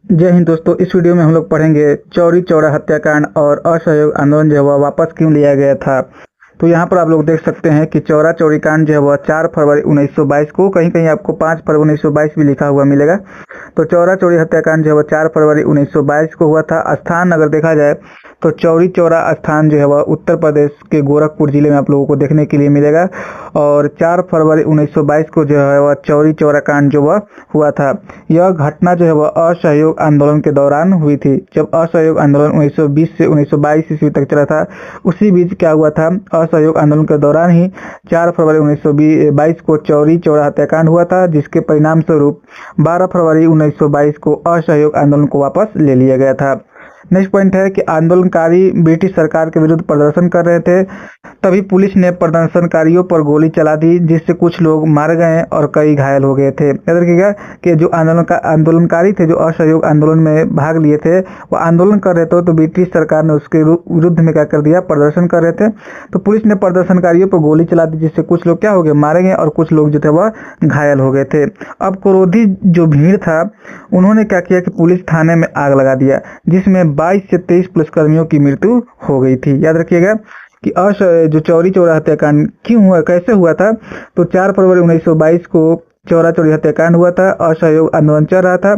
जय हिंद दोस्तों। इस वीडियो में हम लोग पढ़ेंगे चौरी चौरा हत्याकांड और असहयोग आंदोलन जो है वह वापस क्यों लिया गया था। तो यहाँ पर आप लोग देख सकते हैं कि चौरा चौरी कांड जो है वह 4 फरवरी 1922 को, कहीं कहीं आपको 5 फरवरी 1922 भी लिखा हुआ मिलेगा। तो चौरा चौरी हत्याकांड जो है वह 4 फरवरी 1922 को हुआ था। स्थान अगर देखा जाए तो चौरी चौरा स्थान जो है वह उत्तर प्रदेश के गोरखपुर जिले में आप लोगों को देखने के लिए मिलेगा। और 4 फरवरी 1922 को जो है वह चौरी चौरा कांड जो वह हुआ था। यह घटना जो है वह असहयोग आंदोलन के दौरान हुई थी। जब असहयोग आंदोलन 1920 से 1922 ईस्वी तक चला था, उसी बीच क्या हुआ था, असहयोग आंदोलन के दौरान ही 4 फरवरी 1922 को चौरी चौरा हत्याकांड हुआ था, जिसके परिणाम स्वरूप 12 फरवरी 1922 को असहयोग आंदोलन को वापस ले लिया गया था। नेक्स्ट पॉइंट है कि आंदोलनकारी ब्रिटिश सरकार के विरुद्ध प्रदर्शन कर रहे थे, तभी पुलिस ने प्रदर्शनकारियों पर गोली चला दी, जिससे कुछ लोग मारे गए और कई घायल हो गए थे। याद रखिएगा कि जो आंदोलनकारी थे, जो असहयोग आंदोलन में भाग लिए थे, वो आंदोलन कर रहे थे, तो ब्रिटिश सरकार ने उसके विरुद्ध में क्या कर दिया, प्रदर्शन कर रहे थे, तो पुलिस ने प्रदर्शनकारियों पर गोली चला दी, जिससे कुछ लोग क्या हो गए, मारे गए और कुछ लोग जो थे वह घायल हो गए थे। अब क्रोधी जो भीड़ था, उन्होंने क्या किया कि पुलिस थाने में आग लगा दिया, जिसमें 22 से 23 पुलिसकर्मियों की मृत्यु हो गई थी। याद रखिएगा कि जो चौरी चौरा हत्याकांड क्यों हुआ, कैसे हुआ था। तो 4 फरवरी 1922 को चौरा चौरी हत्याकांड हुआ था। असहयोग आंदोलन चल रहा था,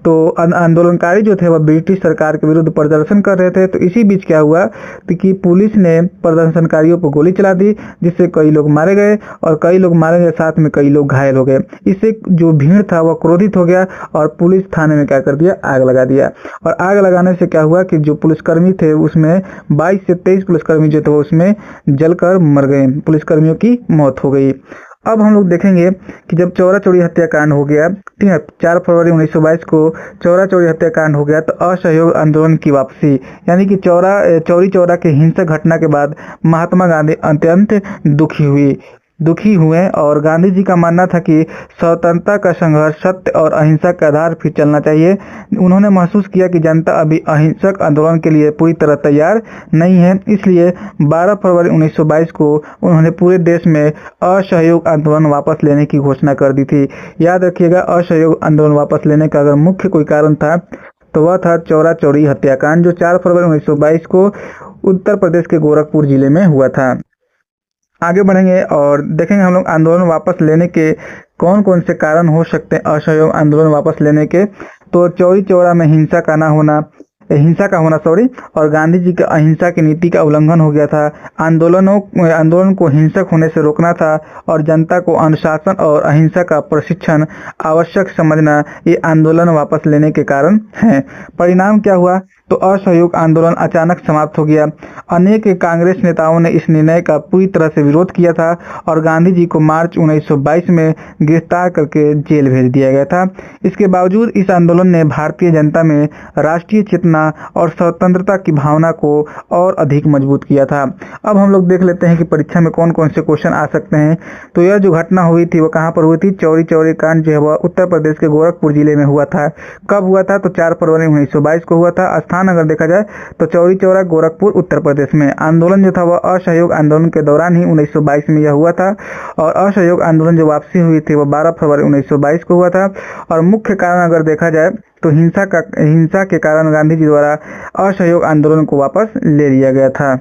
तो आंदोलनकारी जो थे वह ब्रिटिश सरकार के विरुद्ध प्रदर्शन कर रहे थे। तो इसी बीच क्या हुआ कि पुलिस ने प्रदर्शनकारियों पर गोली चला दी, जिससे कई लोग मारे गए और कई लोग मारे गए, साथ में कई लोग घायल हो गए। इससे जो भीड़ था वह क्रोधित हो गया और पुलिस थाने में क्या कर दिया, आग लगा दिया। और आग लगाने से क्या हुआ कि जो पुलिसकर्मी थे, उसमें 22 से 23 पुलिसकर्मी जो थे वो उसमें जलकर मर गए, पुलिसकर्मियों की मौत हो गई। अब हम लोग देखेंगे कि जब चौरा चौरी हत्याकांड हो गया, ठीक है, 4 फरवरी 1922 को चौरा चौरी हत्याकांड हो गया, तो असहयोग आंदोलन की वापसी, यानी कि चौरी चौरा के हिंसक घटना के बाद महात्मा गांधी अत्यंत दुखी हुए और गांधी जी का मानना था कि स्वतंत्रता का संघर्ष सत्य और अहिंसा के आधार पर चलना चाहिए। उन्होंने महसूस किया कि जनता अभी अहिंसक आंदोलन के लिए पूरी तरह तैयार नहीं है, इसलिए 12 फरवरी 1922 को उन्होंने पूरे देश में असहयोग आंदोलन वापस लेने की घोषणा कर दी थी। याद रखिएगा, असहयोग आंदोलन वापस लेने का अगर मुख्य कोई कारण था तो वह था चौरा चौरी हत्याकांड, जो 4 फरवरी 1922 को उत्तर प्रदेश के गोरखपुर जिले में हुआ था। आगे बढ़ेंगे और देखेंगे हम लोग आंदोलन वापस लेने के कौन कौन से कारण हो सकते हैं असहयोग आंदोलन वापस लेने के। तो चौरी चौरा में हिंसा का होना और गांधी जी के अहिंसा की नीति का उल्लंघन हो गया था। आंदोलन को हिंसक होने से रोकना था और जनता को अनुशासन और अहिंसा का प्रशिक्षण आवश्यक समझना, ये आंदोलन वापस लेने के कारण है। परिणाम क्या हुआ, तो असहयोग आंदोलन अचानक समाप्त हो गया। अनेक कांग्रेस नेताओं ने इस निर्णय का पूरी तरह से विरोध किया था और गांधी जी को मार्च 1922 में गिरफ्तार करके जेल भेज दिया गया था। इसके बावजूद इस आंदोलन ने भारतीय जनता में राष्ट्रीय चेतना और स्वतंत्रता की भावना को और अधिक मजबूत किया था। अब हम लोग देख लेते हैं कि परीक्षा में कौन कौन से क्वेश्चन आ सकते हैं। तो यह जो घटना हुई थी वो कहाँ पर हुई थी, चौरी चौरी कांड जो है वह उत्तर प्रदेश के गोरखपुर जिले में हुआ था। कब हुआ था, तो 4 फरवरी 1922 को हुआ था। स्थान अगर देखा जाए तो चौरी चौरा गोरखपुर उत्तर प्रदेश में। आंदोलन जो था वह असहयोग आंदोलन के दौरान ही 1922 में यह हुआ था और असहयोग आंदोलन जो वापसी हुई थी वह 12 फरवरी 1922 को हुआ था। और मुख्य कारण अगर देखा जाए तो हिंसा के कारण गांधी जी द्वारा असहयोग आंदोलन को वापस ले लिया गया था।